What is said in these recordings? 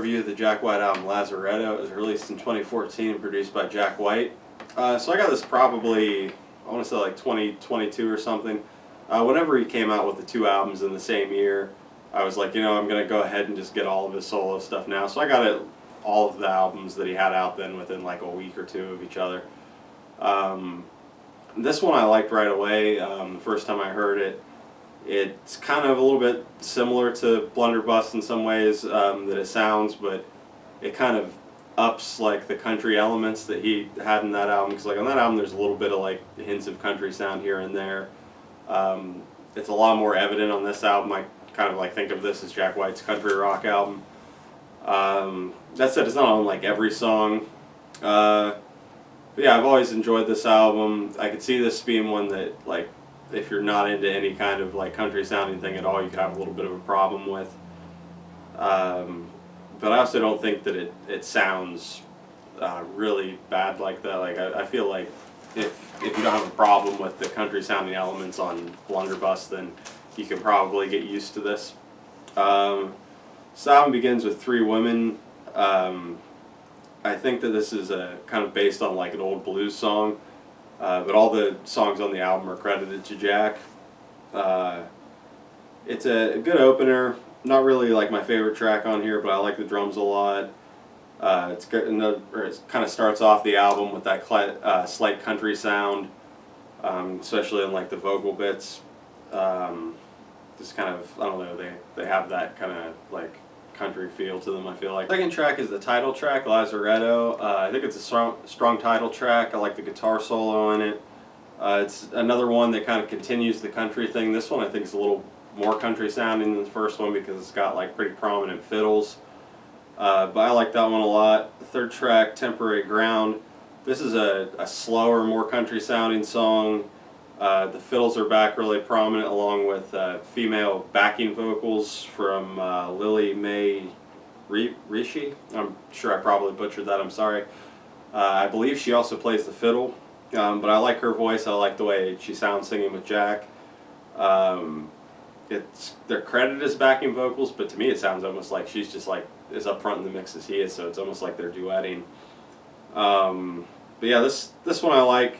review the Jack White album Lazaretto. It was released in 2014 and produced by Jack White. So I got this probably, I want to say like 2022 or something. Whenever he came out with the two albums in the same year, I was like, I'm going to go ahead and just get all of his solo stuff now. So I got all of the albums that he had out then within like a week or two of each other. This one I liked right away. The first time I heard it. It's kind of a little bit similar to Blunderbuss in some ways that it sounds, but it kind of ups like the country elements that he had in that album. Because like on that album, there's a little bit of like hints of country sound here and there. It's a lot more evident on this album. I kind of like think of this as Jack White's country rock album. That said, it's not on like every song. But yeah, I've always enjoyed this album. I could see this being one that like, if you're not into any kind of like country sounding thing at all, you could have a little bit of a problem with. But I also don't think that it sounds really bad like that. Like I feel like if you don't have a problem with the country sounding elements on Blunderbuss, then you can probably get used to this. This album begins with three women. I think that this is kind of based on like an old blues song. But all the songs on the album are credited to Jack. It's a good opener. Not really like my favorite track on here, but I like the drums a lot. It's good, it kind of starts off the album with that slight country sound, especially in like the vocal bits. Just kind of, I don't know, they have that kind of like country feel to them, I feel like. The second track is the title track, Lazaretto. I think it's a strong title track. I like the guitar solo in it. It's another one that kind of continues the country thing. This one I think is a little more country sounding than the first one because it's got like pretty prominent fiddles. But I like that one a lot. The third track, Temporary Ground. This is a slower, more country sounding song. The fiddles are back really prominent along with female backing vocals from Lily Mae Rishi. I'm sure I probably butchered that, I'm sorry. I believe she also plays the fiddle, but I like her voice. I like the way she sounds singing with Jack. They're credited as backing vocals, but to me it sounds almost like she's just like as up front in the mix as he is, so it's almost like they're duetting. But yeah, this one I like.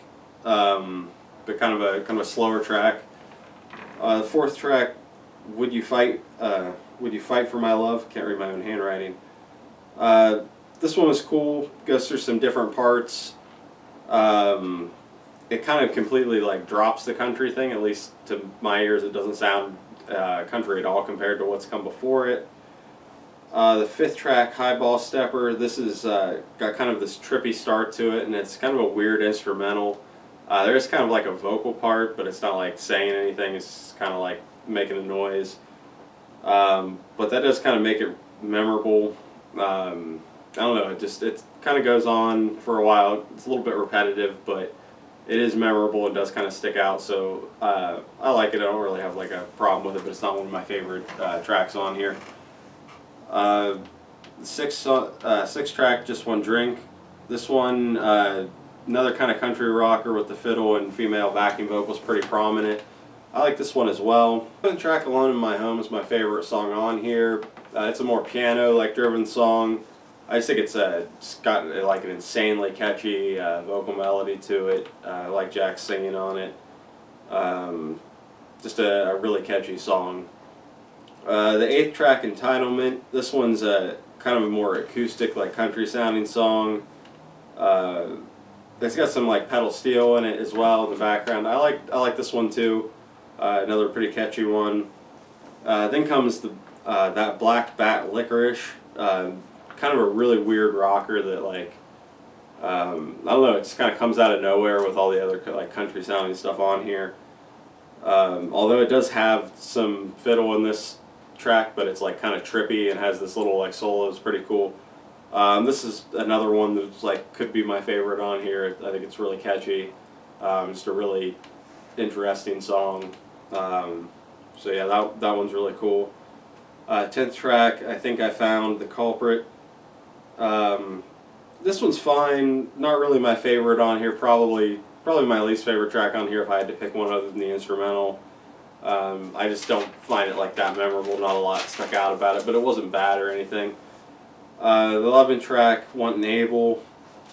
But kind of a slower track. The fourth track, Would You Fight for My Love? Can't read my own handwriting. This one was cool. Goes through some different parts. It kind of completely like drops the country thing. At least to my ears, it doesn't sound country at all compared to what's come before it. The fifth track, Highball Stepper. This is got kind of this trippy start to it, and it's kind of a weird instrumental. There's kind of like a vocal part, but it's not like saying anything. It's kind of like making a noise. But that does kind of make it memorable. I don't know. It kind of goes on for a while. It's a little bit repetitive, but it is memorable and does kind of stick out. So I like it. I don't really have like a problem with it, but it's not one of my favorite tracks on here. Sixth track, Just One Drink. This one. Another kind of country rocker with the fiddle and female backing vocals pretty prominent. I like this one as well. The track Alone in My Home is my favorite song on here. It's a more piano-like driven song. I just think it's got like an insanely catchy vocal melody to it. I like Jack singing on it. Just a really catchy song. The eighth track, Entitlement. This one's kind of a more acoustic, like country sounding song. It's got some like pedal steel in it as well in the background. I like this one too. Another pretty catchy one. Then comes that Black Bat Licorice. Kind of a really weird rocker that like I don't know. It just kind of comes out of nowhere with all the other like country sounding stuff on here. Although it does have some fiddle in this track, but it's like kind of trippy and has this little like solo. It's pretty cool. This is another one that's like could be my favorite on here. I think it's really catchy. Just a really interesting song. So yeah, that one's really cool. 10th track, I think I found The Culprit. This one's fine. Not really my favorite on here. Probably my least favorite track on here if I had to pick one other than the instrumental. I just don't find it like that memorable. Not a lot stuck out about it, but it wasn't bad or anything. The 11th track, Wantin' Able,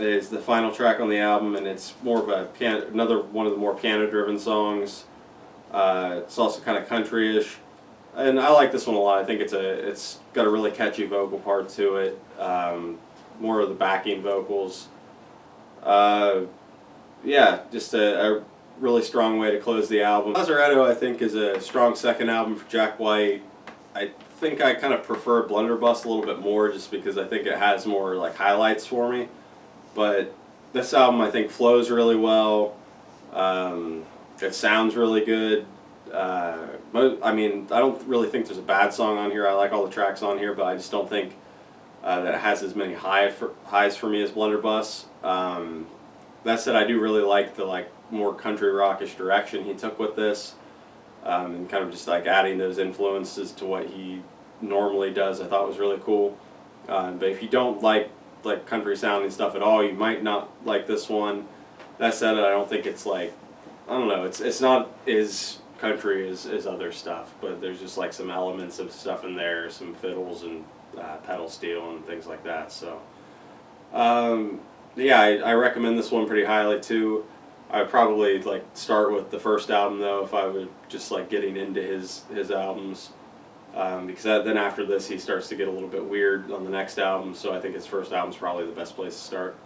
is the final track on the album, and it's more of a another one of the more piano-driven songs. It's also kind of country-ish, and I like this one a lot. I think it's got a really catchy vocal part to it. More of the backing vocals. Yeah, just a really strong way to close the album. Lazaretto, I think, is a strong second album for Jack White. I think I kind of prefer Blunderbuss a little bit more just because I think it has more like highlights for me. But this album, I think, flows really well. It sounds really good. I mean, I don't really think there's a bad song on here. I like all the tracks on here, but I just don't think that it has as many highs for me as Blunderbuss. That said, I do really like the more country rockish direction he took with this, and kind of just like adding those influences to what he normally does. I thought was really cool. But if you don't like country sounding stuff at all, you might not like this one. That said, I don't think it's like, I don't know, it's not as country as other stuff, but there's just like some elements of stuff in there, some fiddles and pedal steel and things like that. So yeah, I recommend this one pretty highly too. I would probably start with the first album though, if I would just getting into his albums, because then after this he starts to get a little bit weird on the next album. So I think his first album is probably the best place to start.